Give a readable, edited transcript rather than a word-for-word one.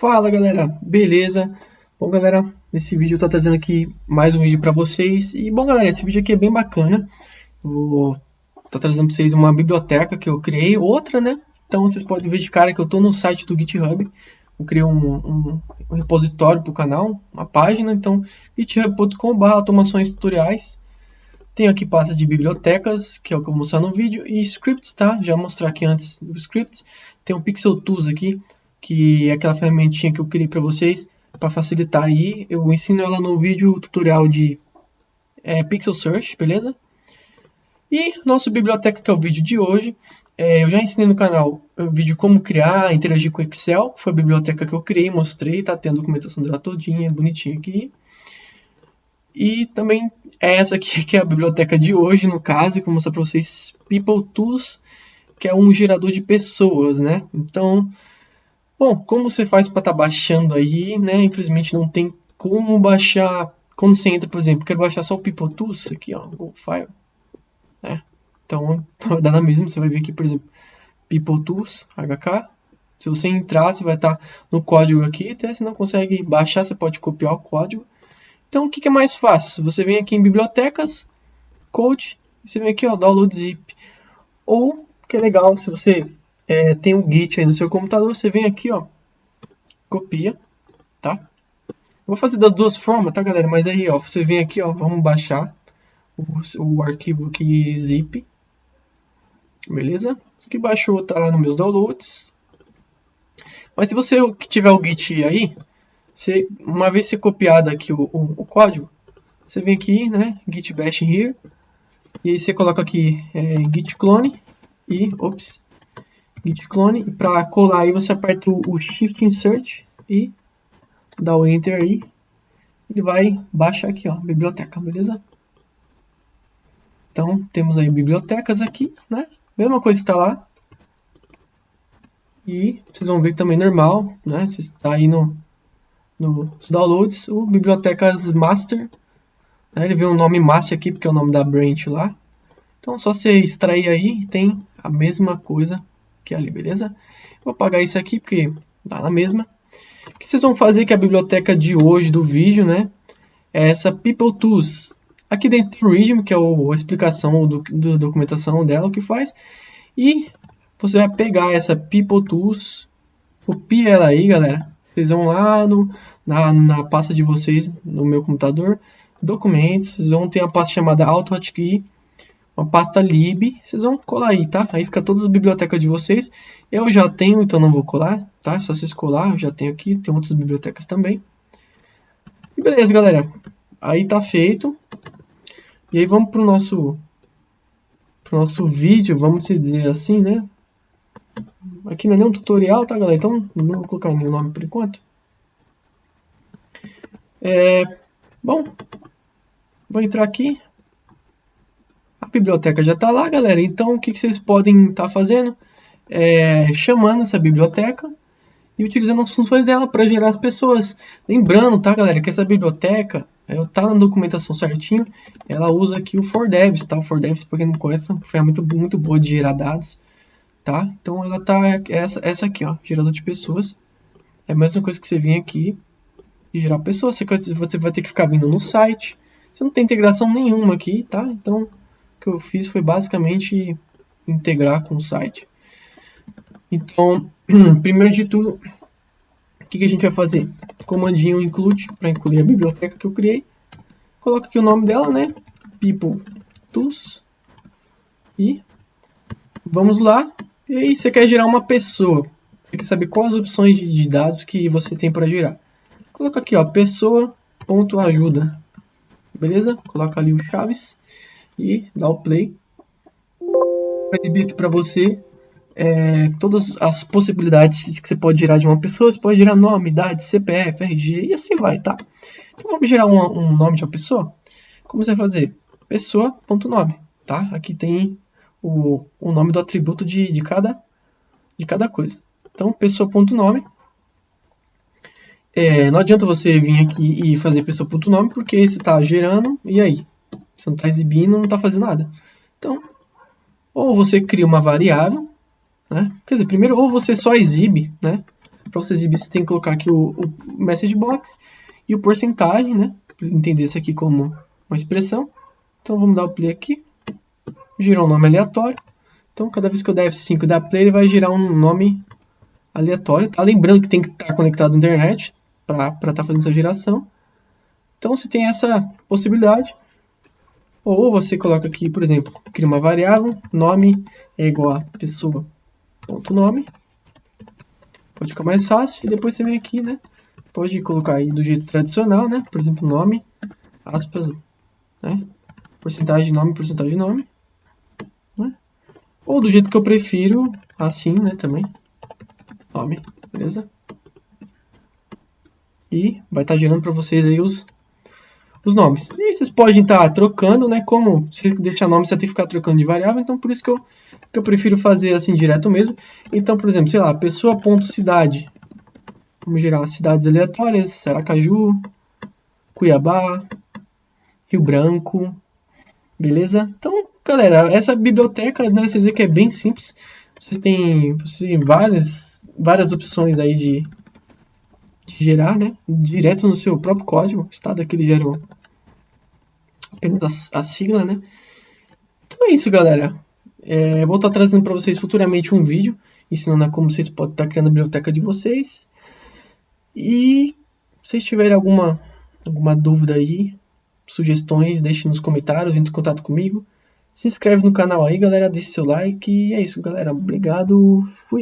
Fala galera, beleza? Bom galera, nesse vídeo eu tô trazendo aqui mais um vídeo para vocês. E bom galera, esse vídeo aqui é bem bacana. Tô trazendo para vocês uma biblioteca que eu criei, outra né? Então vocês podem ver de cara que eu tô no site do GitHub. Eu criei um repositório para o canal, uma página, então github.com/automações tutoriais. Tenho aqui pasta de bibliotecas, que é o que eu vou mostrar no vídeo, e scripts, tá? Já vou mostrar aqui antes do scripts. Tem um Pixel Tools aqui, que é aquela ferramentinha que eu criei para vocês, para facilitar aí. Eu ensino ela no vídeo tutorial de Pixel Search, beleza? E nossa biblioteca, que é o vídeo de hoje. Eu já ensinei no canal o vídeo como criar, interagir com Excel, que foi a biblioteca que eu criei, mostrei, tá? Tem a documentação dela todinha, bonitinha aqui. E também é essa aqui que é a biblioteca de hoje, no caso, que eu vou mostrar para vocês People Tools, que é um gerador de pessoas, né? Então, bom, como você faz para estar baixando aí, né? Infelizmente não tem como baixar. Quando você entra, por exemplo, quero baixar só o People Tools, aqui ó, Go File, né? Então, dá na mesma, você vai ver aqui, por exemplo, People Tools, HK. Se você entrar, você vai estar no código aqui, até se não consegue baixar, você pode copiar o código. Então, o que é mais fácil? Você vem aqui em Bibliotecas, Code, e você vem aqui, ó, Download Zip. Ou, que é legal, se você tem um Git aí no seu computador, você vem aqui, ó, copia, tá? Eu vou fazer das duas formas, tá, galera? Mas aí, ó, você vem aqui, ó, vamos baixar o arquivo aqui zip, beleza? Isso aqui baixou, tá lá nos meus downloads. Mas se você tiver o Git aí, uma vez você copiado aqui o código, você vem aqui, né, git bash here, e aí você coloca aqui git clone git clone, e para colar aí você aperta o shift insert e dá o enter aí, ele vai baixar aqui, ó, biblioteca, beleza? Então temos aí bibliotecas aqui, né, mesma coisa que está lá, e vocês vão ver também normal, né, se está aí nos downloads, o bibliotecas master. Ele vê o nome master aqui, porque é o nome da branch lá. Então, só você extrair aí, tem a mesma coisa que ali, beleza? Vou apagar isso aqui, porque dá na mesma. O que vocês vão fazer, que é a biblioteca de hoje do vídeo, né? É essa People Tools. Aqui dentro do Readme, que é a explicação da documentação dela, o que faz. E você vai pegar essa People Tools, copia ela aí, galera. Vocês vão lá na pasta de vocês, no meu computador, documentos, vocês vão ter uma pasta chamada AutoHotkey, uma pasta lib, vocês vão colar aí, tá? Aí fica todas as bibliotecas de vocês. Eu já tenho, então não vou colar, tá? É só vocês colar, eu já tenho aqui, tem outras bibliotecas também. E beleza, galera. Aí tá feito. E aí vamos pro nosso vídeo, vamos dizer assim, né? Aqui não é nenhum tutorial, tá, galera? Então não vou colocar nenhum nome por enquanto. Bom, vou entrar aqui. A biblioteca já está lá, galera. Então, o que vocês podem estar fazendo? Chamando essa biblioteca e utilizando as funções dela para gerar as pessoas. Lembrando, tá, galera, que essa biblioteca está na documentação certinho. Ela usa aqui o ForDevs, tá? O ForDevs, para quem não conhece, é uma ferramenta muito boa de gerar dados, tá? Então, ela tá essa aqui, ó, gerador de pessoas. É a mesma coisa que você vir aqui e gerar pessoas. Você vai ter que ficar vindo no site. Você não tem integração nenhuma aqui, tá? Então, o que eu fiz foi basicamente integrar com o site. Então, primeiro de tudo, o que a gente vai fazer? Comandinho include, para incluir a biblioteca que eu criei. Coloca aqui o nome dela, né? People Tools. E vamos lá. E aí você quer gerar uma pessoa. Você quer saber quais as opções de dados que você tem para gerar. Coloca aqui, ó, pessoa.ajuda. Beleza? Coloca ali o chaves e dá o play. Vai exibir aqui para você todas as possibilidades que você pode gerar de uma pessoa. Você pode gerar nome, idade, CPF, RG e assim vai, tá? Então vamos gerar um nome de uma pessoa. Como você vai fazer? Pessoa.nome, tá? Aqui tem o nome do atributo de cada coisa. Então, pessoa.nome. Não adianta você vir aqui e fazer pessoa.nome porque você está gerando e aí? Você não está exibindo, não está fazendo nada. Então, ou você cria uma variável, né? Quer dizer, primeiro, ou você só exibe, né? Para você exibir, você tem que colocar aqui o message box e o porcentagem, né? Para entender isso aqui como uma expressão. Então vamos dar o play aqui. Girou um nome aleatório. Então cada vez que eu der F5 e dar play, ele vai girar um nome aleatório. Tá? Lembrando que tem que estar conectado à internet para estar fazendo essa geração. Então você tem essa possibilidade. Ou você coloca aqui, por exemplo, cria uma variável, nome é igual a pessoa.nome. Pode ficar mais fácil. E depois você vem aqui, né? Pode colocar aí do jeito tradicional, né? Por exemplo, nome, aspas, né? Porcentagem de nome, né? Ou do jeito que eu prefiro, assim, né? Também. Nome, beleza? E vai estar gerando para vocês aí os nomes. E vocês podem estar trocando, né? Como se deixar nome, você tem que ficar trocando de variável. Então, por isso que eu prefiro fazer assim direto mesmo. Então, por exemplo, sei lá, pessoa.cidade. Vamos gerar cidades aleatórias. Aracaju, Cuiabá, Rio Branco. Beleza? Então, galera, essa biblioteca, né? Vocês veem que é bem simples. Vocês têm várias opções aí de gerar, né? Direto no seu próprio código. Está daqui ele gera apenas a sigla, né? Então é isso, galera. Vou estar trazendo para vocês futuramente um vídeo ensinando a como vocês podem estar criando a biblioteca de vocês. E se vocês tiverem alguma dúvida aí, sugestões, deixe nos comentários, entre em contato comigo. Se inscreve no canal aí, galera, deixe seu like. E é isso, galera. Obrigado. Fui.